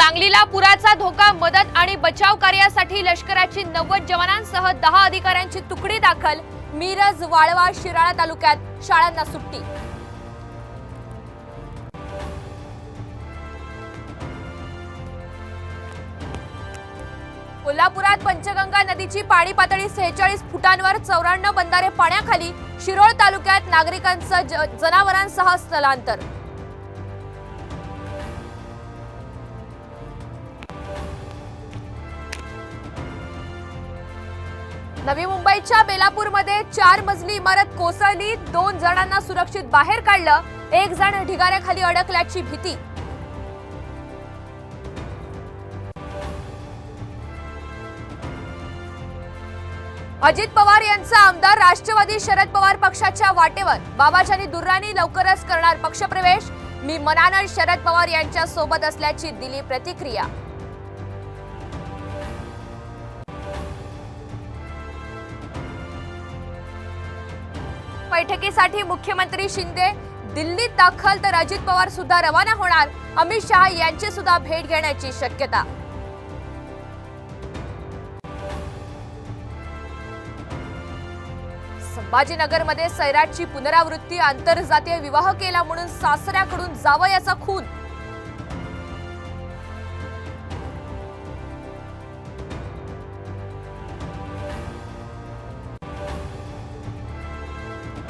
सांगलीला पुराचा धोका, मदत आणि बचाव कार्यासाठी लष्कराची 90 जवानांसह 10 अधिकाऱ्यांची तुकडी दाखल। मिरज, वाळवा, शिराळा तालुक्यात शाळांना सुट्टी। कोल्हापुरात पंचगंगा नदीची पाणी पातळी 46 फुटांवर, 94 बंधारे पाण्याखाली। शिरोळ तालुक्यात नागरिकांचं जनावरांसह स्थलांतर। नवी मुंबईच्या बेलापूरमध्ये 4 मजली इमारत कोसळली, 2 जणांना सुरक्षित बाहेर काढलं, 1 जण ढिगाऱ्याखाली अडकल्याची भीती। अजित पवार यांचा आमदार राष्ट्रवादी शरद पवार पक्षाच्या वाटेवर। बाबाजानी दुर्राणी लवकरच करणार पक्षप्रवेश, मी मनानं शरद पवार यांच्या सोबत असल्याची दिली प्रतिक्रिया। बैठकीसाठी मुख्यमंत्री शिंदे दिल्लीत दाखल, तर अजित पवार सुद्धा रवाना होणार। अमित शहा यांची सुद्धा भेट घेण्याची शक्यता। संभाजीनगरमध्ये सैराटची पुनरावृत्ती, आंतरजातीय विवाह केला म्हणून सासऱ्याकडून जावयाचा खून।